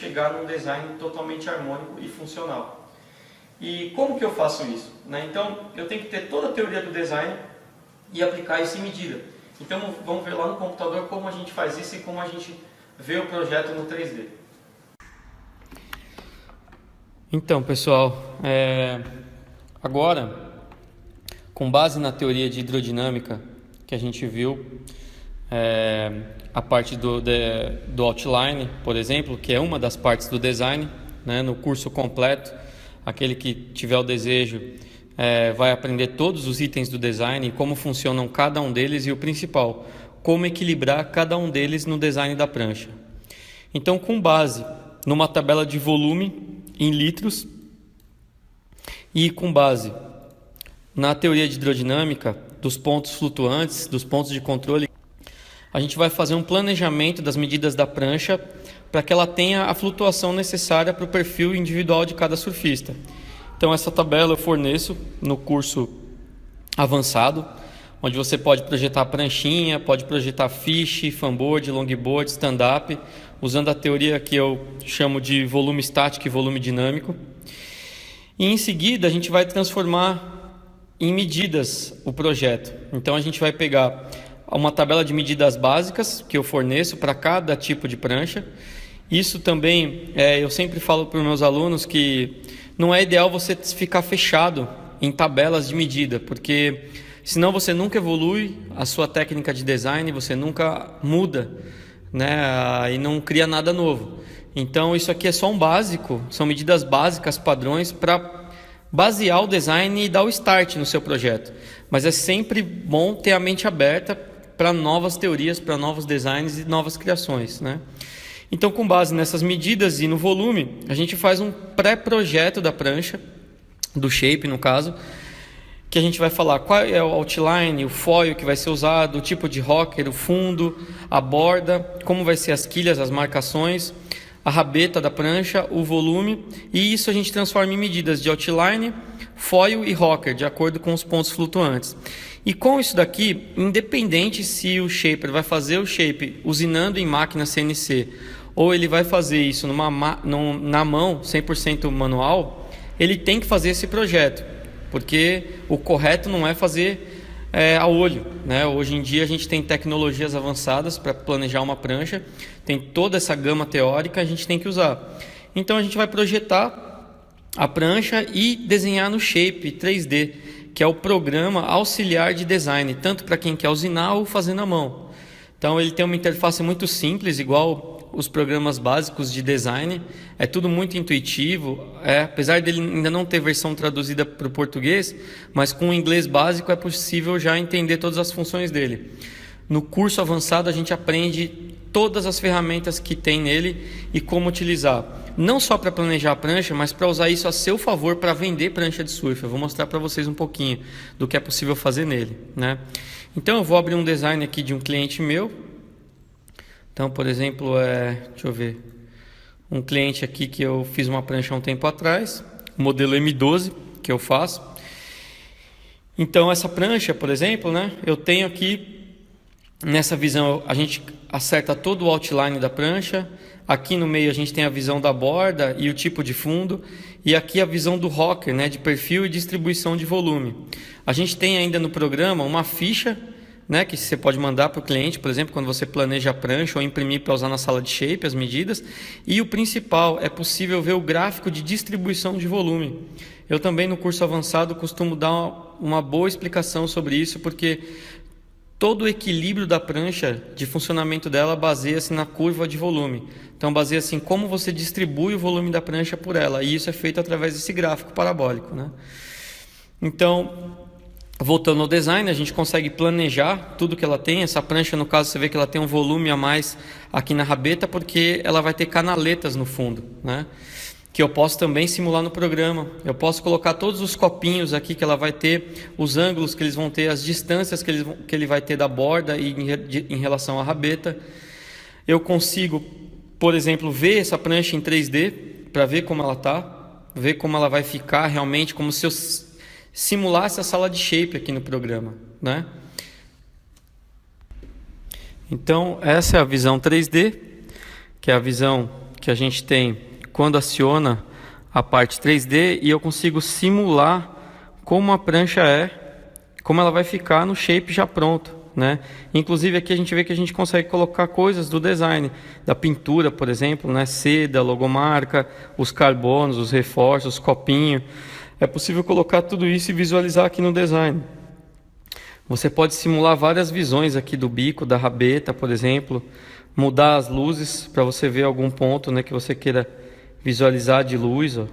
chegar num design totalmente harmônico e funcional. E como que eu faço isso? Então, eu tenho que ter toda a teoria do design e aplicar isso em medida. Então, vamos ver lá no computador como a gente faz isso e como a gente vê o projeto no 3D. Então, pessoal, agora, com base na teoria de hidrodinâmica que a gente viu, a parte do outline, por exemplo, que é uma das partes do design, né, no curso completo, aquele que tiver o desejo vai aprender todos os itens do design e como funcionam cada um deles e o principal, como equilibrar cada um deles no design da prancha. Então, com base numa tabela de volume em litros e com base na teoria de hidrodinâmica dos pontos flutuantes, dos pontos de controle, a gente vai fazer um planejamento das medidas da prancha para que ela tenha a flutuação necessária para o perfil individual de cada surfista. Então, essa tabela eu forneço no curso avançado, onde você pode projetar pranchinha, pode projetar fish, fanboard, longboard, stand-up, usando a teoria que eu chamo de volume estático e volume dinâmico. E em seguida a gente vai transformar em medidas o projeto. Então a gente vai pegar uma tabela de medidas básicas que eu forneço para cada tipo de prancha. Isso também, eu sempre falo para os meus alunos que não é ideal você ficar fechado em tabelas de medida, porque senão você nunca evolui a sua técnica de design, você nunca muda, né, e não cria nada novo. Então isso aqui é só um básico, são medidas básicas, padrões para basear o design e dar o start no seu projeto. Mas é sempre bom ter a mente aberta para novas teorias, para novos designs e novas criações, né? Então, com base nessas medidas e no volume, a gente faz um pré-projeto da prancha, do shape no caso, que a gente vai falar qual é o outline, o foil que vai ser usado, o tipo de rocker, o fundo, a borda, como vai ser as quilhas, as marcações, a rabeta da prancha, o volume, e isso a gente transforma em medidas de outline, foil e rocker, de acordo com os pontos flutuantes. E com isso daqui, independente se o shaper vai fazer o shape usinando em máquina CNC ou ele vai fazer isso na mão, 100% manual, ele tem que fazer esse projeto, porque o correto não é fazer a olho, né? Hoje em dia a gente tem tecnologias avançadas para planejar uma prancha, tem toda essa gama teórica, a gente tem que usar. Então a gente vai projetar a prancha e desenhar no Shape 3D, que é o programa auxiliar de design, tanto para quem quer usinar ou fazer na mão. Então ele tem uma interface muito simples, igual os programas básicos de design, é tudo muito intuitivo, apesar dele ainda não ter versão traduzida para o português, mas com o inglês básico é possível já entender todas as funções dele. No curso avançado a gente aprende todas as ferramentas que tem nele e como utilizar, não só para planejar a prancha, mas para usar isso a seu favor para vender prancha de surf. Eu vou mostrar para vocês um pouquinho do que é possível fazer nele, né? Então eu vou abrir um design aqui de um cliente meu. Então, por exemplo, deixa eu ver, um cliente aqui que eu fiz uma prancha há um tempo atrás, modelo M12 que eu faço. Então, essa prancha, por exemplo, né, eu tenho aqui, nessa visão, a gente acerta todo o outline da prancha. Aqui no meio a gente tem a visão da borda e o tipo de fundo. E aqui a visão do rocker, né, de perfil e distribuição de volume. A gente tem ainda no programa uma ficha, né, que você pode mandar para o cliente, por exemplo, quando você planeja a prancha ou imprimir para usar na sala de shape, as medidas. E o principal, é possível ver o gráfico de distribuição de volume. Eu também no curso avançado costumo dar uma boa explicação sobre isso, porque todo o equilíbrio da prancha, de funcionamento dela, baseia-se na curva de volume. Então baseia-se em como você distribui o volume da prancha por ela. E isso é feito através desse gráfico parabólico, né? Então, voltando ao design, a gente consegue planejar tudo que ela tem. Essa prancha, no caso, você vê que ela tem um volume a mais aqui na rabeta, porque ela vai ter canaletas no fundo, né? Que eu posso também simular no programa. Eu posso colocar todos os copinhos aqui que ela vai ter, os ângulos que eles vão ter, as distâncias que ele vai ter da borda e em relação à rabeta. Eu consigo, por exemplo, ver essa prancha em 3D para ver como ela está, ver como ela vai ficar realmente, como se eu simulasse a sala de shape aqui no programa, né? Então, essa é a visão 3D, que é a visão que a gente tem quando aciona a parte 3D e eu consigo simular como a prancha como ela vai ficar no shape já pronto, né? Inclusive aqui a gente vê que a gente consegue colocar coisas do design, da pintura, por exemplo, né? Seda, logomarca, os carbonos, os reforços, os copinhos. É possível colocar tudo isso e visualizar aqui no design. Você pode simular várias visões aqui do bico, da rabeta, por exemplo, mudar as luzes para você ver algum ponto, né, que você queira visualizar de luz, ó,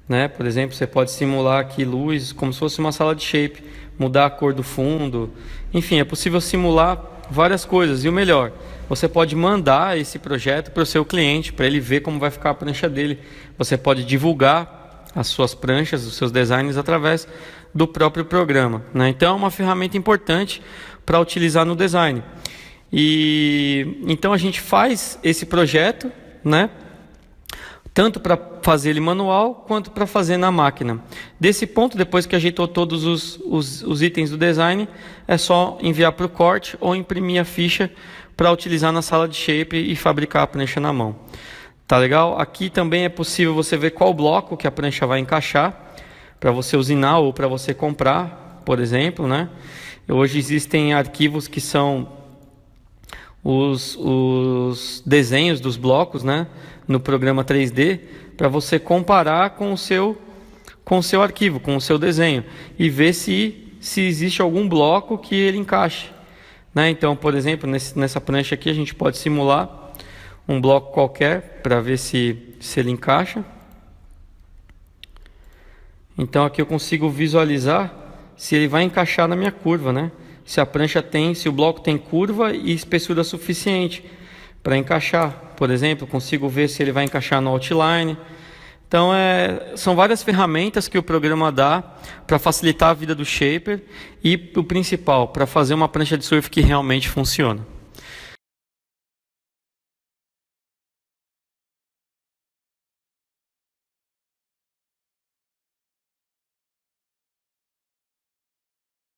né? Por exemplo, você pode simular aqui luz como se fosse uma sala de shape, mudar a cor do fundo. Enfim, é possível simular várias coisas. E o melhor, você pode mandar esse projeto para o seu cliente, para ele ver como vai ficar a prancha dele. Você pode divulgar as suas pranchas, os seus designs através do próprio programa, né? Então é uma ferramenta importante para utilizar no design. E então a gente faz esse projeto, né? Tanto para fazer ele manual, quanto para fazer na máquina. Desse ponto, depois que ajeitou todos os itens do design, é só enviar para o corte ou imprimir a ficha para utilizar na sala de shape e fabricar a prancha na mão. Tá legal? Aqui também é possível você ver qual bloco que a prancha vai encaixar, para você usinar ou para você comprar, por exemplo, né? Hoje existem arquivos que são os desenhos dos blocos, né, no programa 3D, para você comparar com o seu arquivo, com o seu desenho, e ver se existe algum bloco que ele encaixe, né? Então, por exemplo, nessa prancha aqui a gente pode simular um bloco qualquer para ver se ele encaixa. Então aqui eu consigo visualizar se ele vai encaixar na minha curva, né? Se o bloco tem curva e espessura suficiente para encaixar. Por exemplo, consigo ver se ele vai encaixar no outline. Então são várias ferramentas que o programa dá para facilitar a vida do shaper e o principal, para fazer uma prancha de surf que realmente funciona.